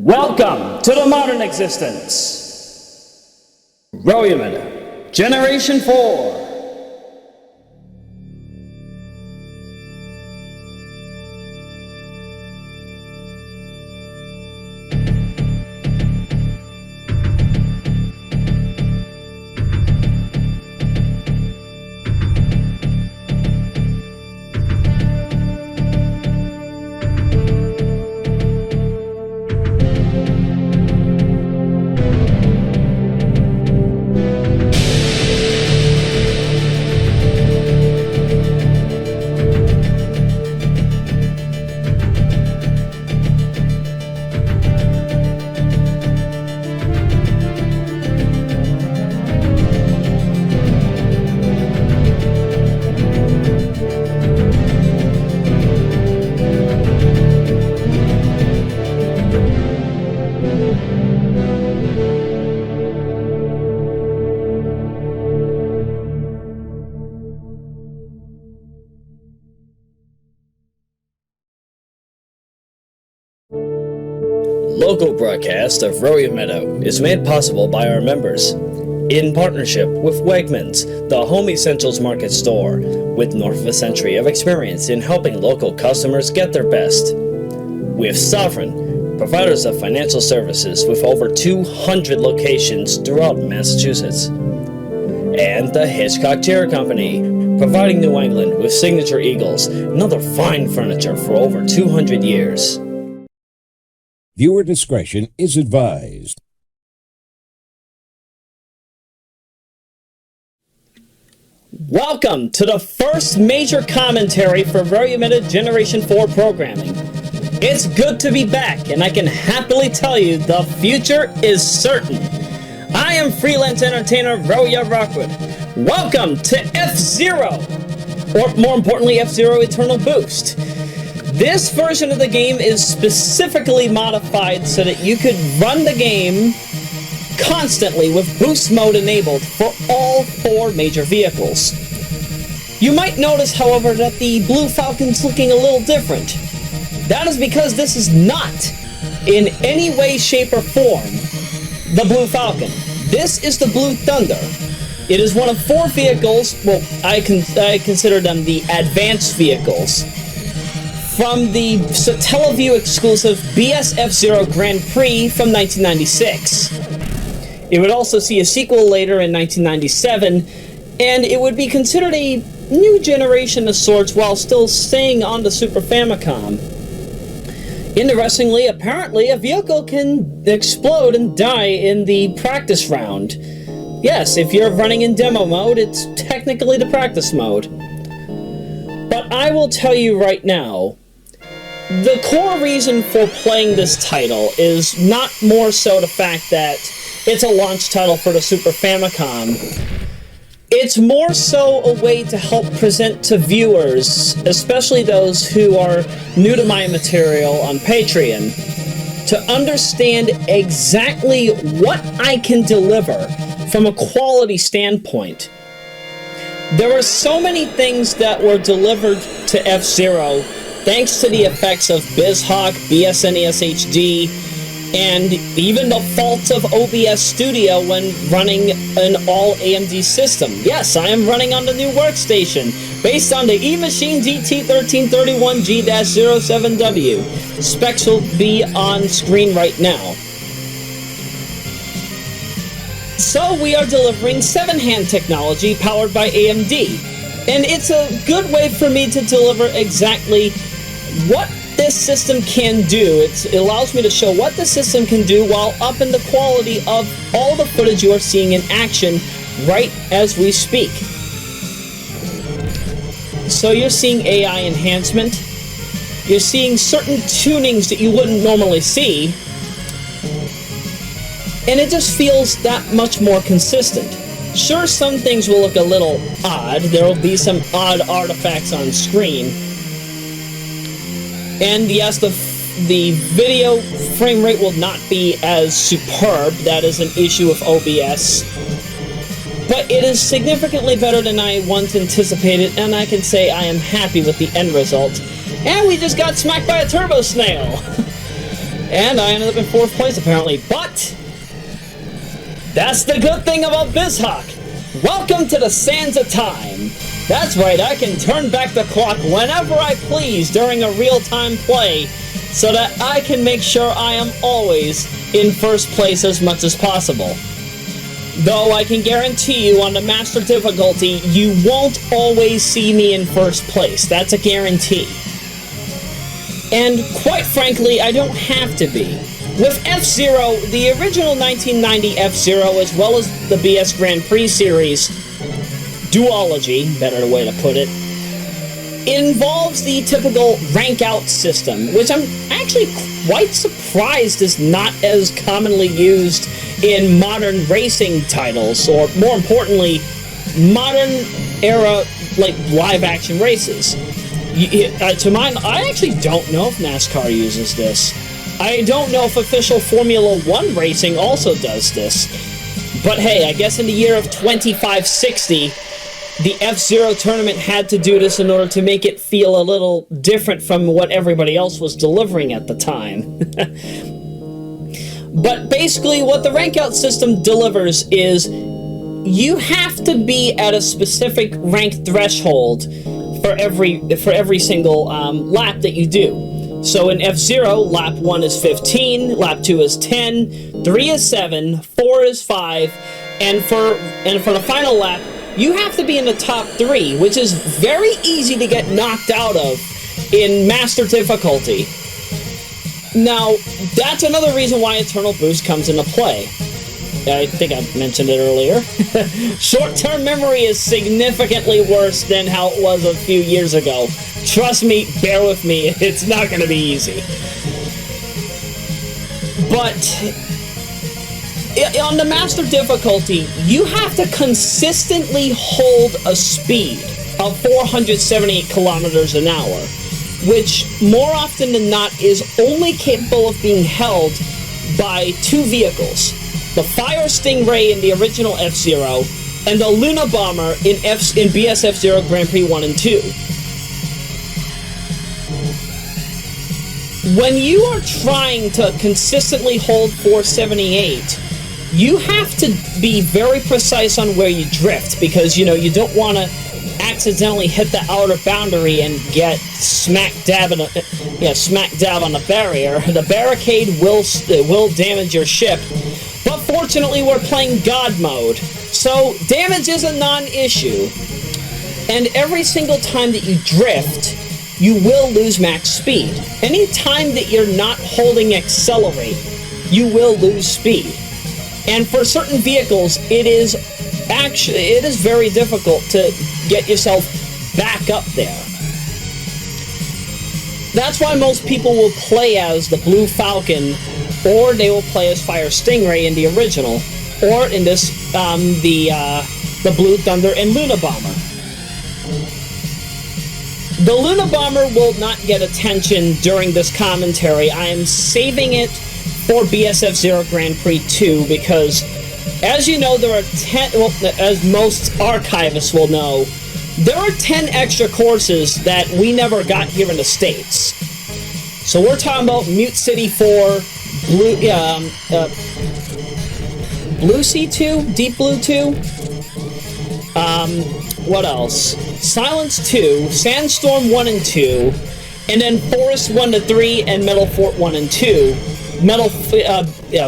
Welcome to the modern existence. Royameadow, Generation 4. Local broadcast of Royameadow is made possible by our members, in partnership with Wegmans, the home essentials market store, with north of a century of experience in helping local customers get their best. With Sovereign, providers of financial services with over 200 locations throughout Massachusetts. And the Hitchcock Chair Company, providing New England with signature eagles and other fine furniture for over 200 years. Viewer discretion is advised. Welcome to the first major commentary for Royameadow Generation 4 programming. It's good to be back, and I can happily tell you the future is certain. I am freelance entertainer Roya Rockwood. Welcome to F-Zero, or more importantly, F-Zero Eternal Boost. This version of the game is specifically modified so that you could run the game constantly with boost mode enabled for all 4 major vehicles. You might notice, however, that the Blue Falcon's looking a little different. That is because this is not, in any way, shape, or form, the Blue Falcon. This is the Blue Thunder. It is one of 4 vehicles, well, I consider them the advanced vehicles, from the Satellaview exclusive BS F-Zero Grand Prix from 1996. It would also see a sequel later in 1997, and it would be considered a new generation of sorts while still staying on the Super Famicom. Interestingly, apparently, a vehicle can explode and die in the practice round. Yes, if you're running in demo mode, it's technically the practice mode. But I will tell you right now, the core reason for playing this title is not more so the fact that it's a launch title for the Super Famicom. It's more so a way to help present to viewers, especially those who are new to my material on Patreon, to understand exactly what I can deliver from a quality standpoint. There are so many things that were delivered to F-Zero thanks to the effects of BizHawk, bsnes-hd, and even the faults of OBS Studio when running an all-AMD system. Yes, I am running on the new workstation, based on the eMachine GT1331G-07W. Specs will be on screen right now. So we are delivering 7-hand technology powered by AMD. And it's a good way for me to deliver exactly what this system can do. It allows me to show what the system can do while upping the quality of all the footage you are seeing in action right as we speak. So you're seeing AI enhancement. You're seeing certain tunings that you wouldn't normally see. And it just feels that much more consistent. Sure, some things will look a little odd. There will be some odd artifacts on screen. And yes, the video frame rate will not be as superb. That is an issue with OBS. But it is significantly better than I once anticipated, and I can say I am happy with the end result. And we just got smacked by a turbo snail! And I ended up in 4th place, apparently. But that's the good thing about BizHawk. Welcome to the sands of time. That's right, I can turn back the clock whenever I please during a real-time play, so that I can make sure I am always in 1st place as much as possible. Though I can guarantee you on the master difficulty, you won't always see me in 1st place. That's a guarantee. And quite frankly, I don't have to be. With F-Zero, the original 1990 F-Zero, as well as the BS Grand Prix series, duology, better way to put it, involves the typical rank-out system, which I'm actually quite surprised is not as commonly used in modern racing titles, or more importantly, modern era, like, live-action races. To mine, I actually don't know if NASCAR uses this. I don't know if official Formula 1 racing also does this. But hey, I guess in the year of 2560, the F-Zero tournament had to do this in order to make it feel a little different from what everybody else was delivering at the time. But basically, what the rank-out system delivers is you have to be at a specific rank threshold for every single lap that you do. So in F-Zero, lap 1 is 15, lap 2 is 10, 3 is 7, 4 is 5, and for the final lap, you have to be in the top 3, which is very easy to get knocked out of in master difficulty. Now, that's another reason why Eternal Boost comes into play. I think I mentioned it earlier. Short-term memory is significantly worse than how it was a few years ago. Trust me, bear with me, it's not going to be easy. But on the master difficulty, you have to consistently hold a speed of 478 kilometers an hour, which more often than not is only capable of being held by 2 vehicles. The Fire Stingray in the original F-Zero, and the Luna Bomber in BS F-Zero Grand Prix 1 and 2. When you are trying to consistently hold 478, you have to be very precise on where you drift, because, you know, you don't want to accidentally hit the outer boundary and get smack dab on the barrier. The barricade will damage your ship. But fortunately, we're playing God mode, so damage is a non-issue. And every single time that you drift, you will lose max speed. Any time that you're not holding accelerate, you will lose speed. And for certain vehicles, it is very difficult to get yourself back up there. That's why most people will play as the Blue Falcon, or they will play as Fire Stingray in the original, or in this, the Blue Thunder and Luna Bomber. The Luna Bomber will not get attention during this commentary. I am saving it for BSF Zero Grand Prix 2 because, as you know, there are 10, well, as most archivists will know, there are 10 extra courses that we never got here in the States. So we're talking about Mute City 4, Blue Sea 2, Deep Blue 2, what else? Silence 2, Sandstorm 1 and 2, and then Forest 1 to 3 and Metal Fort 1 and 2.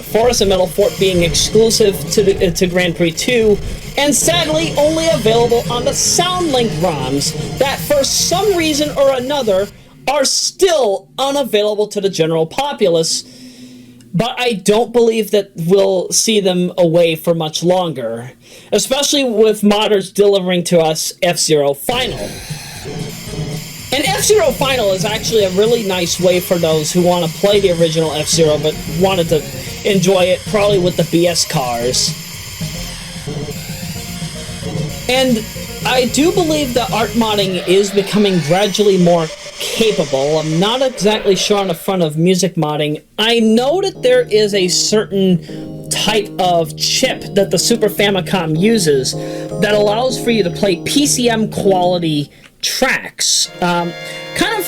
Forest and Metal Fort being exclusive to Grand Prix 2, and sadly only available on the SoundLink ROMs that for some reason or another are still unavailable to the general populace, but I don't believe that we'll see them away for much longer, especially with modders delivering to us F-Zero Final. And F-Zero Final is actually a really nice way for those who want to play the original F-Zero but wanted to enjoy it probably with the BS cars. And I do believe that art modding is becoming gradually more capable. I'm not exactly sure on the front of music modding. I know that there is a certain type of chip that the Super Famicom uses that allows for you to play PCM quality tracks. Kind of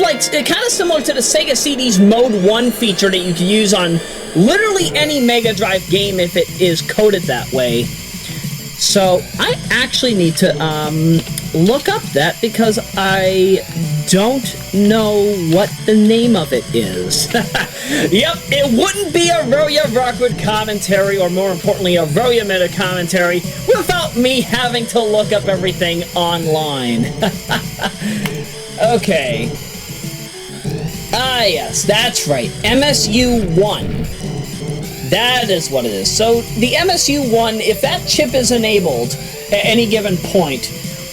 similar to the Sega CD's Mode 1 feature that you can use on literally any Mega Drive game if it is coded that way. So I actually need to look up that because I don't know what the name of it is. Yep, it wouldn't be a Roya Rockwood commentary, or more importantly, a Royameadow commentary, without me having to look up everything online. Okay. Ah, yes, that's right. MSU1. That is what it is. So the MSU1, if that chip is enabled at any given point,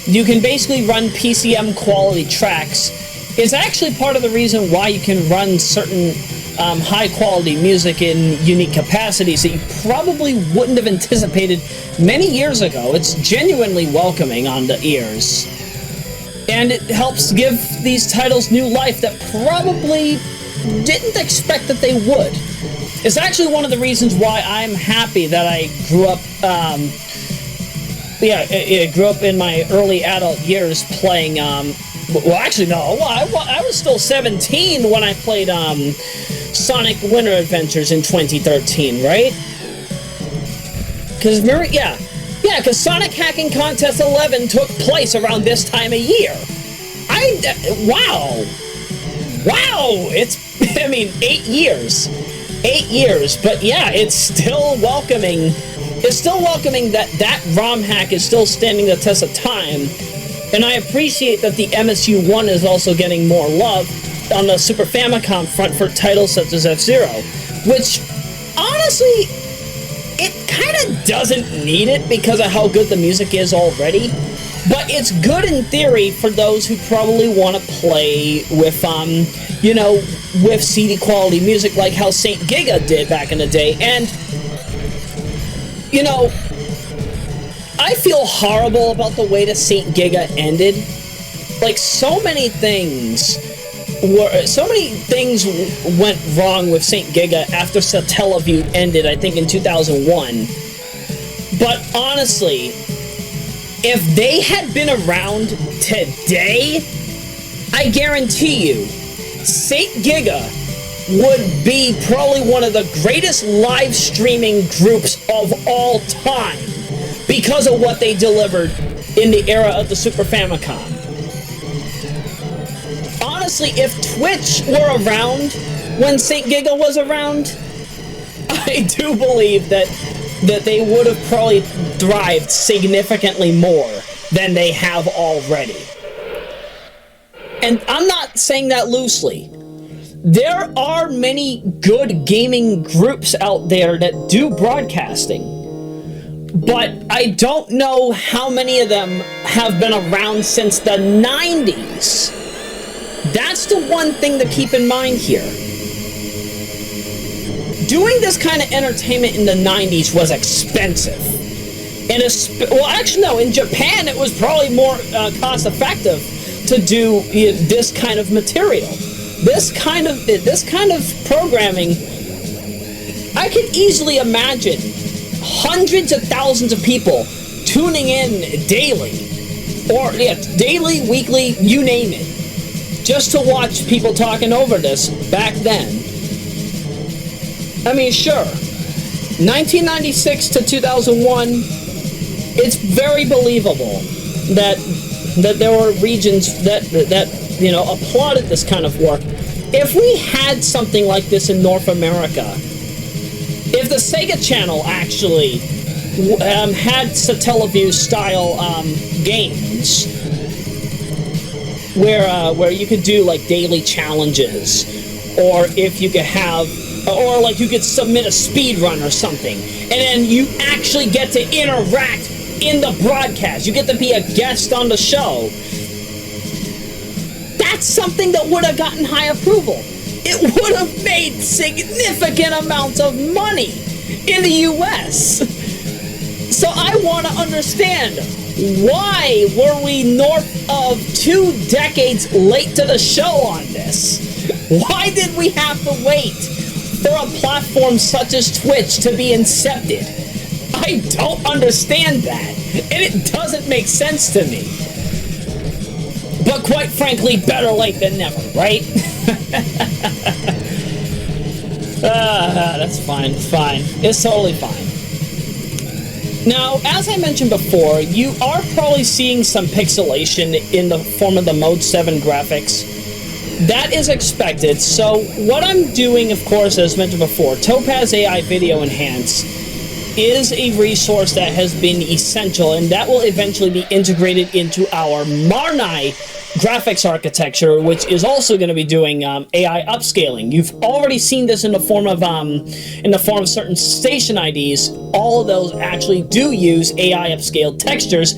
you can basically run PCM quality tracks. It's actually part of the reason why you can run certain high quality music in unique capacities that you probably wouldn't have anticipated many years ago. It's genuinely welcoming on the ears. And it helps give these titles new life that probably didn't expect that they would. It's actually one of the reasons why I'm happy that I grew up, grew up in my early adult years playing, well, actually, no, I was still 17 when I played, Sonic Winter Adventures in 2013, right? Because, because Sonic Hacking Contest 11 took place around this time of year. Wow, it's, 8 years. 8 years, but yeah, it's still welcoming. It's still welcoming that ROM hack is still standing the test of time, and I appreciate that the MSU1 is also getting more love on the Super Famicom front for titles such as F-Zero, which, honestly, it kind of doesn't need it because of how good the music is already, but it's good in theory for those who probably want to play with, with CD quality music like how Saint Giga did back in the day. And, I feel horrible about the way that Saint Giga ended. Like, so many things went wrong with Saint Giga after Satellaview ended, I think in 2001. But honestly, if they had been around today, I guarantee you, Saint Giga would be probably one of the greatest live streaming groups of all time because of what they delivered in the era of the Super Famicom. Honestly, if Twitch were around when Saint Giga was around, I do believe that they would have probably thrived significantly more than they have already. And I'm not saying that loosely. There are many good gaming groups out there that do broadcasting, but I don't know how many of them have been around since the 90s. That's the one thing to keep in mind here. Doing this kind of entertainment in the 90s was expensive. And in Japan it was probably more cost effective to do this kind of material. This kind of programming, I could easily imagine hundreds of thousands of people tuning in daily, daily, weekly, you name it, just to watch people talking over this back then. Sure, 1996 to 2001, it's very believable that there were regions that applauded this kind of work. If we had something like this in North America, if the Sega Channel actually had Satellaview style games where you could do like daily challenges, or if you could have, or like you could submit a speed run or something, and then you actually get to interact in the broadcast. You get to be a guest on the show. That's something that would have gotten high approval. It would have made significant amounts of money in the US. So I want to understand, why were we north of 2 decades late to the show on this? Why did we have to wait for a platform such as Twitch to be incepted? I don't understand that, and it doesn't make sense to me. But But quite frankly, better late than never, right? That's fine, it's fine. It's totally fine. Now, as I mentioned before, you are probably seeing some pixelation in the form of the Mode 7 graphics. That is expected, so what I'm doing, of course, as mentioned before, Topaz AI Video Enhance is a resource that has been essential, and that will eventually be integrated into our Marnai graphics architecture, which is also going to be doing AI upscaling. You've already seen this in the form of certain station IDs. All of those actually do use AI upscaled textures,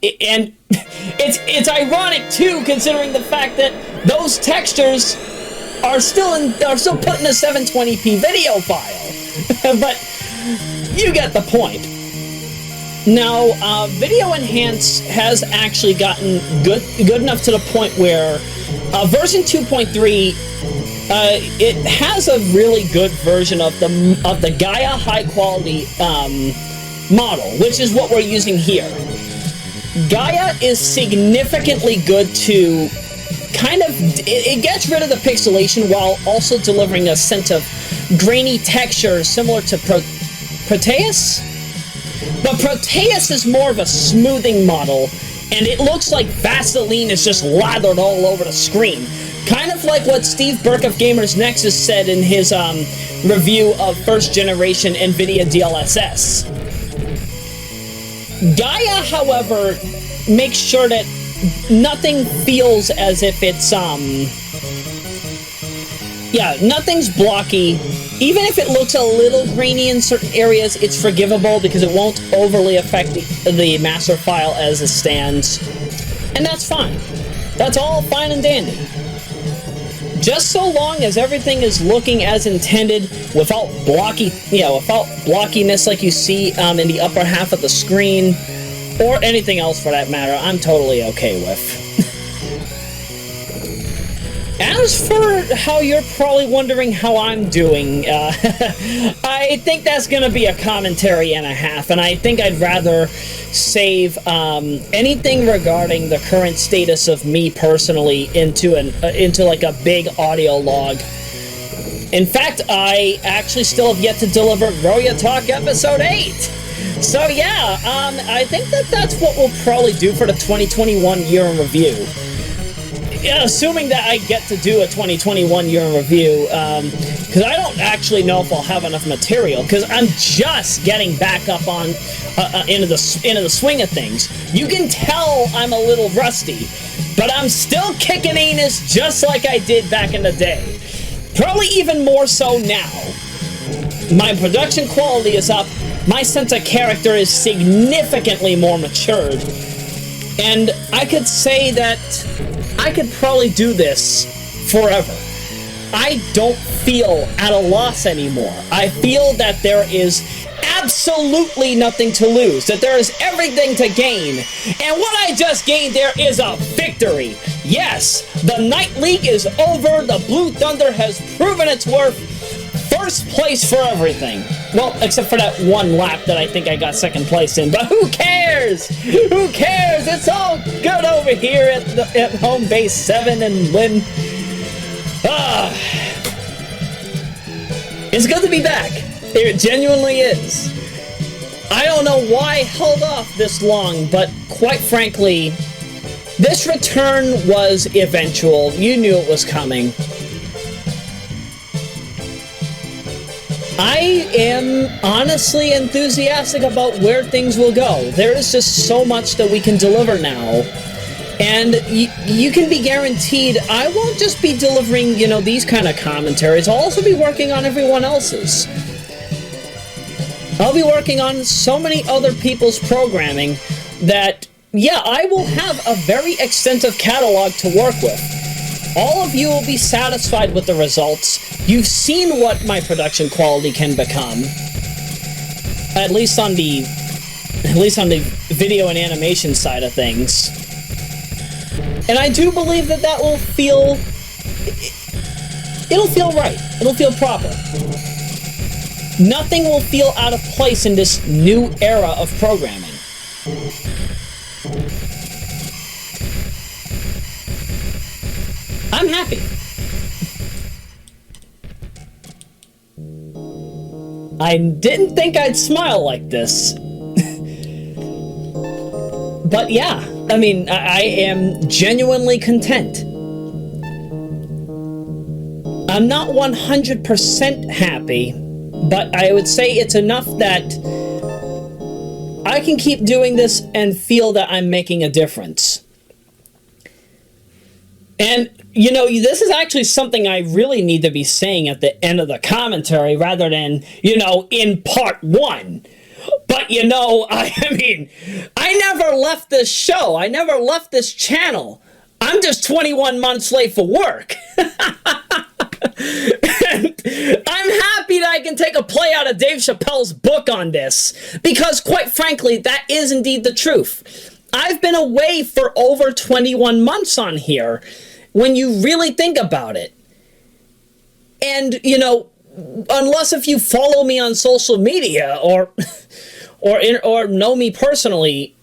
and it's ironic too, considering the fact that those textures are still put in a 720p video file. But you get the point. Now, Video Enhance has actually gotten good enough to the point where version 2.3 it has a really good version of the Gaia high quality model, which is what we're using here. Gaia is significantly good to kind of, it gets rid of the pixelation while also delivering a sense of grainy texture similar to Proteus. But Proteus is more of a smoothing model, and it looks like Vaseline is just lathered all over the screen. Kind of like what Steve Burke of Gamers Nexus said in his review of first generation NVIDIA DLSS. Gaia, however, makes sure that nothing feels as if it's, nothing's blocky. Even if it looks a little grainy in certain areas, it's forgivable because it won't overly affect the master file as it stands. And that's fine. That's all fine and dandy. Just so long as everything is looking as intended, without blockiness like you see in the upper half of the screen, or anything else for that matter, I'm totally okay with. As for how you're probably wondering how I'm doing, I think that's going to be a commentary and a half, and I think I'd rather save anything regarding the current status of me personally into like a big audio log. In fact, I actually still have yet to deliver Roya Talk Episode 8. So yeah, I think that's what we'll probably do for the 2021 year in review. Yeah, assuming that I get to do a 2021 year in review, because I don't actually know if I'll have enough material, because I'm just getting back up on into the swing of things. You can tell I'm a little rusty, but I'm still kicking anus just like I did back in the day. Probably even more so now. My production quality is up, my sense of character is significantly more matured, and I could say that I could probably do this forever. I don't feel at a loss anymore. I feel that there is absolutely nothing to lose, that there is everything to gain. And what I just gained there is a victory. Yes, the Night League is over. The Blue Thunder has proven its worth. First place for everything. Well, except for that one lap that I think I got second place in. But who cares? Who cares? It's all good over here at home base 7 and Lynn. It's good to be back. It genuinely is. I don't know why I held off this long, but quite frankly, this return was eventual. You knew it was coming. I am honestly enthusiastic about where things will go. There is just so much that we can deliver now. And you can be guaranteed I won't just be delivering, these kind of commentaries. I'll also be working on everyone else's. I'll be working on so many other people's programming that, yeah, I will have a very extensive catalog to work with. All of you will be satisfied with the results. You've seen what my production quality can become. At least on the video and animation side of things. And I do believe that will feel... It'll feel right. It'll feel proper. Nothing will feel out of place in this new era of programming. I'm happy. I didn't think I'd smile like this. But yeah, I mean, I am genuinely content. I'm not 100% happy, but I would say it's enough that I can keep doing this and feel that I'm making a difference. And, you know, this is actually something I really need to be saying at the end of the commentary rather than, you know, in part 1. But, you know, I mean, I never left this show. I never left this channel. I'm just 21 months late for work. And I'm happy that I can take a play out of Dave Chappelle's book on this, because quite frankly, that is indeed the truth. I've been away for over 21 months on here, when you really think about it. And, you know, unless if you follow me on social media or know me personally,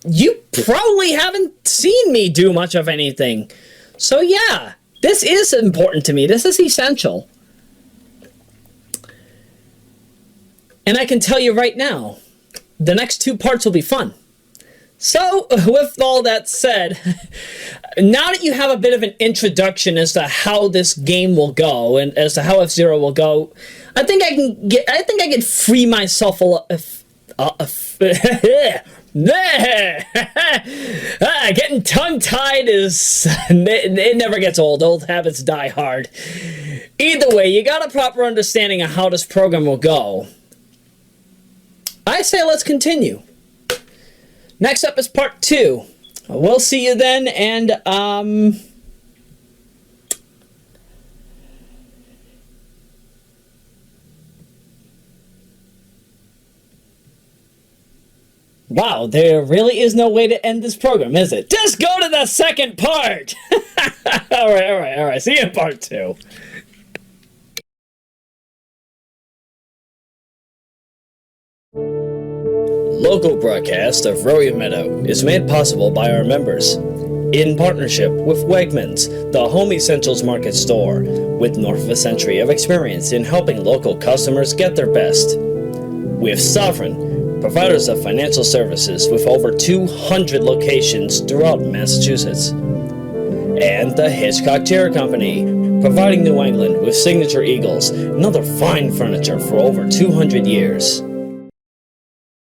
you probably haven't seen me do much of anything. So yeah, this is important to me. This is essential. And I can tell you right now, the next 2 parts will be fun. So, with all that said, now that you have a bit of an introduction as to how this game will go and as to how F-Zero will go, I think I can free myself getting tongue-tied is... it never gets old. Old habits die hard. Either way, you got a proper understanding of how this program will go. I say let's continue. Next up is part 2. We'll see you then, and, wow, there really is no way to end this program, is it? Just go to the second part! Alright. See you in part 2. Local broadcast of Royameadow is made possible by our members, in partnership with Wegmans, the home essentials market store, with north of a century of experience in helping local customers get their best. With Sovereign, providers of financial services with over 200 locations throughout Massachusetts. And the Hitchcock Chair Company, providing New England with signature eagles and other fine furniture for over 200 years.